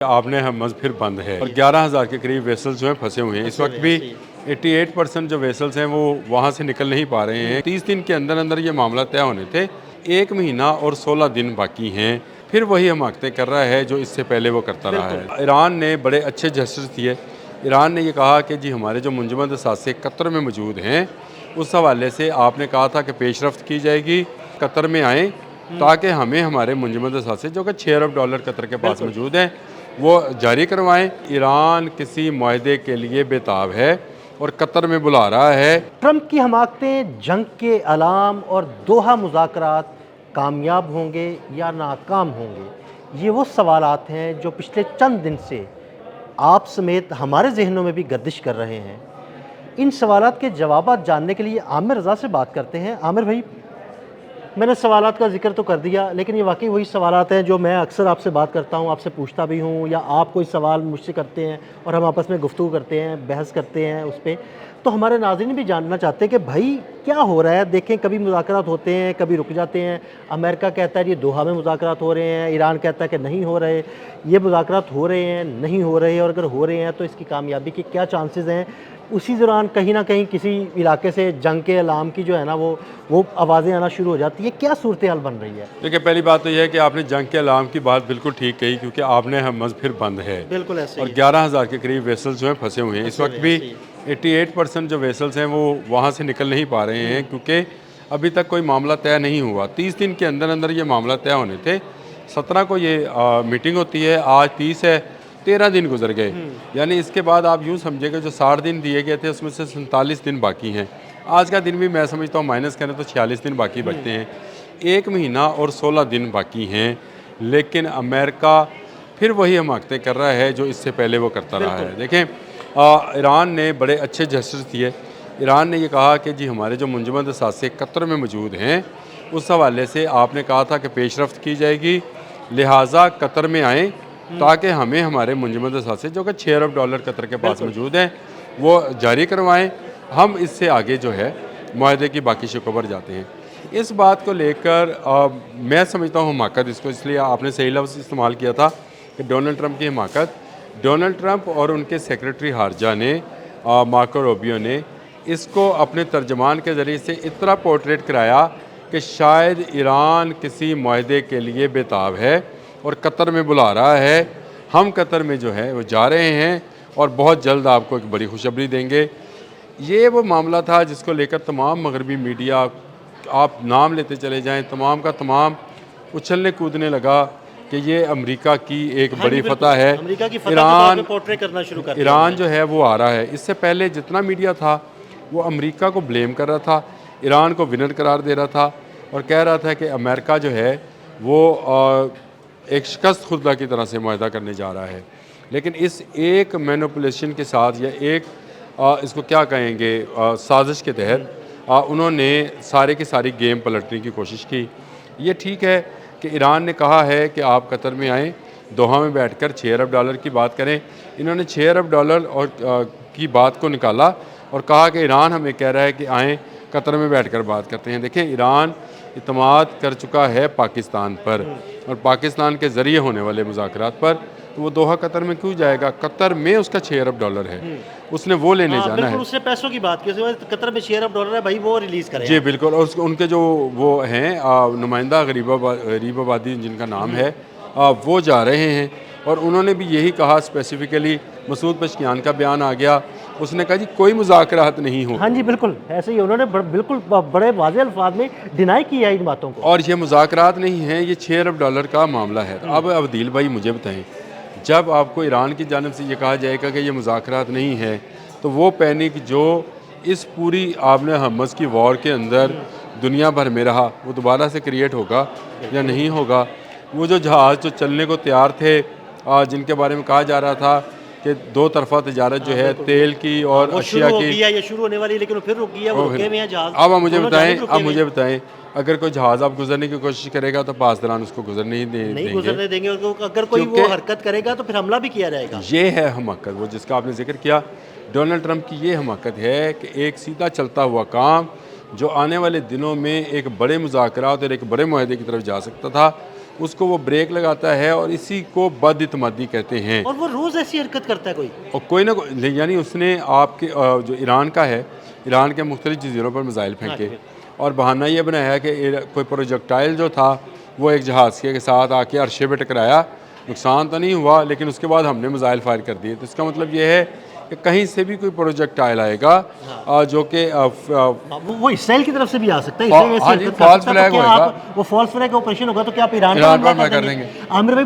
आपने हमस फिर बंद है और 11,000 के करीब वेसल्स जो हैं फंसे हुए हैं। इस वक्त भी 88% जो वेसल्स हैं वो वहाँ से निकल नहीं पा रहे हैं। 30 दिन के अंदर अंदर ये मामला तय होने थे। 1 महीना और 16 दिन बाकी हैं। फिर वही हमाकतें कर रहा है जो इससे पहले वो करता रहा है। ईरान ने बड़े अच्छे जेस्चर्स दिए। ईरान ने ये कहा कि जी हमारे जो मुंजमद असासे कतर में मौजूद हैं, उस हवाले से आपने कहा था कि पेशरफ्त की जाएगी, कतर में आएँ ताकि हमें हमारे मुंजमद असासे जो कि $6 अरब कतर के पास मौजूद हैं वो जारी करवाएं। ईरान किसी मुआहदे के लिए बेताब है और कतर में बुला रहा है। ट्रंप की हमाकतें, जंग के अलाम और दोहा मुज़ाकरात कामयाब होंगे या नाकाम होंगे, ये वो सवालात हैं जो पिछले चंद दिन से आप समेत हमारे जहनों में भी गर्दिश कर रहे हैं। इन सवालात के जवाब जानने के लिए आमिर रज़ा से बात करते हैं। आमिर भाई, मैंने सवालात का जिक्र तो कर दिया, लेकिन ये वाकई वही सवालात हैं जो मैं अक्सर आपसे बात करता हूँ, आपसे पूछता भी हूँ, या आप कोई सवाल मुझसे करते हैं और हम आपस में गुफ्तगू करते हैं, बहस करते हैं उस पर। तो हमारे नाज़रीन भी जानना चाहते हैं कि भाई क्या हो रहा है। देखें, कभी मुज़ाकरात होते हैं, कभी रुक जाते हैं। अमेरिका कहता है ये दोहा में मुज़ाकरात हो रहे हैं, ईरान कहता है कि नहीं हो रहे। ये मुज़ाकरात हो रहे हैं, नहीं हो रहे, और अगर हो रहे हैं तो इसकी कामयाबी के क्या चांसेस हैं। उसी दौरान कहीं ना कहीं किसी इलाके से जंग के अलाम की जो है ना वो आवाज़ें आना शुरू हो जाती है। क्या सूरत हाल बन रही है? देखिए, पहली बात तो यह है कि आपने जंग के अलाम की बात बिल्कुल ठीक कही, क्योंकि आपने हमस फिर बंद है। बिल्कुल ऐसे और 11,000 के करीब वेसल्स जो हैं फंसे हुए हैं। इस वक्त भी 88% जो वेसल्स हैं वो वहाँ से निकल नहीं पा रहे हैं, क्योंकि अभी तक कोई मामला तय नहीं हुआ। 30 दिन के अंदर अंदर ये मामला तय होने थे। 17 को ये मीटिंग होती है, आज 30 है, 13 दिन गुजर गए। यानी इसके बाद आप यूँ समझिएगा जो 60 दिन दिए गए थे उसमें से 47 दिन बाकी हैं। आज का दिन भी मैं समझता हूँ माइनस करें तो 46 दिन बाकी बचते हैं। 1 महीना और 16 दिन बाकी हैं, लेकिन अमेरिका फिर वही हमाकतें कर रहा है जो इससे पहले वो करता रहा है। देखें, ईरान ने बड़े अच्छे जेस्चर्स दिए। ईरान ने ये कहा कि जी हमारे जो मुंजमद असासे कतर में मौजूद हैं, उस हवाले से आपने कहा था कि पेशरफ्त की जाएगी, लिहाजा कतर में आएँ ताकि हमें हमारे मुंजमद असासे जो कि $6 अरब कतर के पास मौजूद हैं वो जारी करवाएं। हम इससे आगे जो है मुआहदे की बाकी शकों पर जाते हैं। इस बात को लेकर मैं समझता हूँ हमाकत, इसको इसलिए आपने सही लफ्ज़ इस्तेमाल किया था कि डोनाल्ड ट्रंप की हमाकत। डोनाल्ड ट्रंप और उनके सेक्रेटरी हारजा ने, मार्को रूबियो ने, इसको अपने तर्जमान के ज़रिए से इतना पोर्ट्रेट कराया कि शायद ईरान किसी मुआहदे के लिए बेताब है और कतर में बुला रहा है। हम कतर में जो है वो जा रहे हैं और बहुत जल्द आपको एक बड़ी खुशखबरी देंगे। ये वो मामला था जिसको लेकर तमाम मगरबी मीडिया, आप नाम लेते चले जाएं, तमाम का तमाम उछलने कूदने लगा कि ये अमेरिका की एक बड़ी फतह है। अमेरिका की फतह ईरान पोर्ट्रेट करना शुरू कर दिया। ईरान जो है वो आ रहा है। इससे पहले जितना मीडिया था वो अमेरिका को ब्लेम कर रहा था, ईरान को विनर करार दे रहा था और कह रहा था कि अमेरिका जो है वो एक शिकस्त खुर्दा की तरह से मुआहदा करने जा रहा है। लेकिन इस एक मैनिपुलेशन के साथ, या एक इसको क्या कहेंगे, साजिश के तहत उन्होंने सारे की सारी गेम पलटने की कोशिश की। ये ठीक है कि ईरान ने कहा है कि आप कतर में आएँ, दोहा में बैठकर $6 अरब की बात करें। इन्होंने $6 अरब और की बात को निकाला और कहा कि ईरान हमें कह रहा है कि आएँ, कतर में बैठकर बात करते हैं। देखें, ईरान इतमाद कर चुका है पाकिस्तान पर और पाकिस्तान के ज़रिए होने वाले मुज़ाकरात पर, तो वो दोहा कतर में क्यों जाएगा? कतर में उसका $6 अरब है, उसने वो लेने जाना है। उसने पैसों की बात की, कतर में $6 अरब है भाई, वो रिलीज़ करें। जी बिल्कुल। और उनके जो वो हैं नुमाइंदा गरीब आबादी जिनका नाम है, वो जा रहे हैं और उन्होंने भी यही कहा। स्पेसिफिकली मसूद पेशकियान का बयान आ गया, उसने कहा जी कोई मुज़ाकरात नहीं हो। हाँ जी, बिल्कुल ऐसे ही उन्होंने बिल्कुल बड़े वाज़ेह अल्फाज में डिनाई किया इन बातों को। और ये मुज़ाकरात नहीं है, ये $6 अरब का मामला है। अब अब्दील भाई मुझे बताएं, जब आपको ईरान की जानिब से ये कहा जाएगा कि ये मुज़ाकरात नहीं है, तो वो पैनिक जो इस पूरी आपने हमस की वॉर के अंदर दुनिया भर में रहा, वो दोबारा से क्रिएट होगा या नहीं होगा? वो जो जहाज़ जो चलने को तैयार थे, जिनके बारे में कहा जा रहा था कि दो तरफा तजारत जो है तेल की और अशिया की, ये शुरू होने वाली, लेकिन फिर रुक गया, वो रुके हुए हैं जहाज। अब मुझे बताएं, अगर कोई जहाज़ आप गुजरने की कोशिश करेगा तो पासदारान उसको गुजरने नहीं गुजरने देंगे। अगर कोई वो हरकत करेगा तो फिर हमला भी किया जाएगा। ये है हमाकत, वो जिसका आपने जिक्र किया। डोनाल्ड ट्रंप की ये हमाकत है कि एक सीधा चलता हुआ काम जो आने वाले दिनों में एक बड़े मुज़ाकरात और एक बड़े मुआहदे की तरफ जा सकता था, उसको वो ब्रेक लगाता है और इसी को बदइत्मादी कहते हैं। और वो रोज़ ऐसी हरकत करता है कोई। और कोई ना कोई, यानी उसने आपके जो ईरान का है, ईरान के मुख्तलिफ जजीरों पर मिसाइल फेंके और बहाना ये बनाया कि कोई प्रोजेक्टाइल जो था वो एक जहाज़ के साथ आके अर्शे पे टकराया, नुकसान तो नहीं हुआ, लेकिन उसके बाद हमने मिसाइल फायर कर दिए। तो इसका मतलब ये है कि कहीं से भी कोई प्रोजेक्टाइल आएगा जो कि वो इसराइल की तरफ से भी आ सकता है। हाँ, इसराइल ऐसी हाँ जी, हरकत कर false सकता है, तो flag क्या होएगा। आप वो फॉल्स फ्लैग ऑपरेशन होगा तो क्या आप ईरान ईरान पर पर हमला हमला कर कर देंगे? देंगे। आमिर भाई,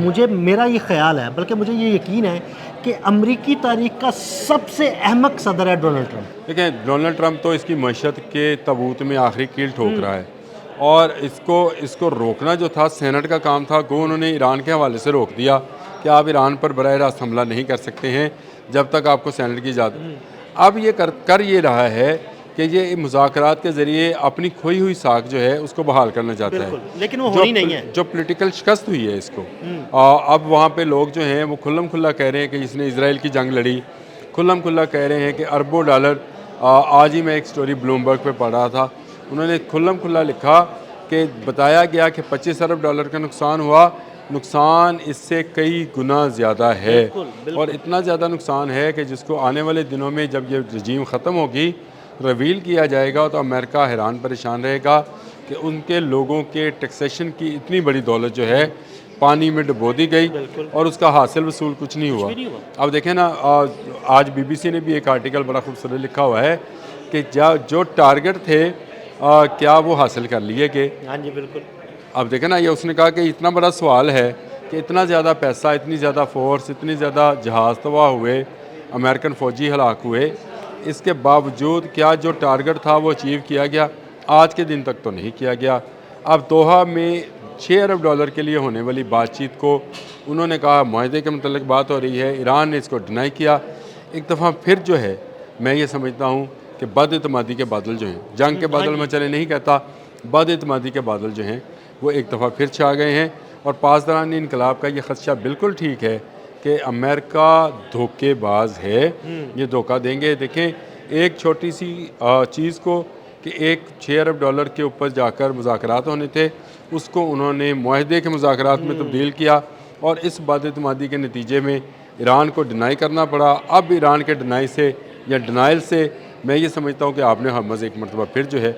मुझे मेरा ये ख्याल है, बल्कि मुझे ये यकीन है कि अमरीकी तारीख का सबसे अहमक सदर है डोनाल्ड ट्रंप। देखिए, डोनाल्ड ट्रंप तो इसकी मईशत के तबूत में आखिरी कील ठोक रहा है और इसको रोकना जो था सेनेट का काम था, वो उन्होंने ईरान के हवाले से रोक दिया कि आप ईरान पर बराह रास्त हमला नहीं कर सकते हैं जब तक आपको सेनेट की इजाज़त। अब ये कर ये रहा है कि ये मुज़ाकरात के ज़रिए अपनी खोई हुई साख जो है उसको बहाल करना चाहता है, बिल्कुल, लेकिन वो होनी नहीं है। जो पॉलिटिकल शिकस्त हुई है इसको। अब वहाँ पे लोग जो हैं वो खुल्लम खुल्ला कह रहे हैं कि इसने इसराइल की जंग लड़ी, खुल्लम खुल्ला कह रहे हैं कि अरबों डॉलर। आज ही मैं एक स्टोरी ब्लूमबर्ग पे पढ़ रहा था, उन्होंने खुल्लम खुल्ला लिखा कि बताया गया कि 25 अरब डॉलर का नुकसान हुआ, नुकसान इससे कई गुना ज़्यादा है। और इतना ज़्यादा नुकसान है कि जिसको आने वाले दिनों में जब ये रजीम ख़त्म होगी, रिवील किया जाएगा, तो अमेरिका हैरान परेशान रहेगा कि उनके लोगों के टैक्सेशन की इतनी बड़ी दौलत जो है पानी में डुबो दी गई और उसका हासिल वसूल कुछ नहीं हुआ। अब देखें ना, आज बीबीसी ने भी एक आर्टिकल बड़ा खूबसूरत लिखा हुआ है कि जो टारगेट थे क्या वो हासिल कर लिए गए। हाँ जी, बिल्कुल। अब देखें ना, ये उसने कहा कि इतना बड़ा सवाल है कि इतना ज़्यादा पैसा, इतनी ज़्यादा फोर्स, इतनी ज़्यादा जहाज़ तबाह हुए, अमेरिकन फ़ौजी हलाक हुए, इसके बावजूद क्या जो टारगेट था वो अचीव किया गया? आज के दिन तक तो नहीं किया गया। अब दोहा में 6 अरब डॉलर के लिए होने वाली बातचीत को उन्होंने कहा मुआहदे के मतलब बात हो रही है, ईरान ने इसको डिनाई किया। एक दफ़ा फिर जो है, मैं ये समझता हूँ कि बदइत्मादी के बादल जो हैं, जंग के बादल मैं चले नहीं कहता, बदइत्मादी के बादल जो हैं वो एक दफ़ा फिर छा गए हैं। और पासदारानी इनकलाब का ये ख़दशा बिल्कुल ठीक है कि अमेरिका धोखेबाज है, ये धोखा देंगे। देखें, एक छोटी सी चीज़ को कि एक 6 अरब डॉलर के ऊपर जाकर मुज़ाकरात होने थे, उसको उन्होंने मुआहदे के मुज़ाकरात में तब्दील किया और इस बदइत्मादी के नतीजे में ईरान को डिनाई करना पड़ा। अब ईरान के डिनाई से या डिनाइल से मैं ये समझता हूँ कि आपने हरमज़ एक मरतबा फिर जो है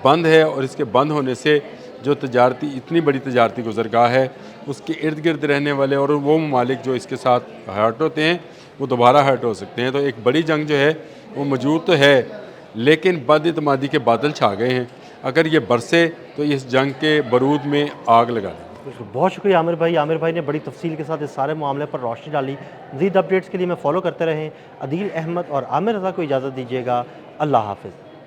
बंद है, और इसके बंद होने से जो तजारती इतनी बड़ी तजारती गुज़रगाह है उसके इर्द गिर्द रहने वाले और वो ममालिक जो इसके साथ हर्ट होते हैं वो दोबारा हर्ट हो सकते हैं। तो एक बड़ी जंग जो है वो मौजूद तो है, लेकिन बदइत्मादी के बादल छा गए हैं। अगर ये बरसे तो इस जंग के बारूद में आग लगा दें। बहुत शुक्रिया आमिर भाई। आमिर भाई ने बड़ी तफसील के साथ इस सारे मामले पर रोशनी डाली। मज़ीद अपडेट्स के लिए मैं फॉलो करते रहें। अदील अहमद और आमिर रज़ा को इजाज़त दीजिएगा। अल्लाह हाफ़िज़।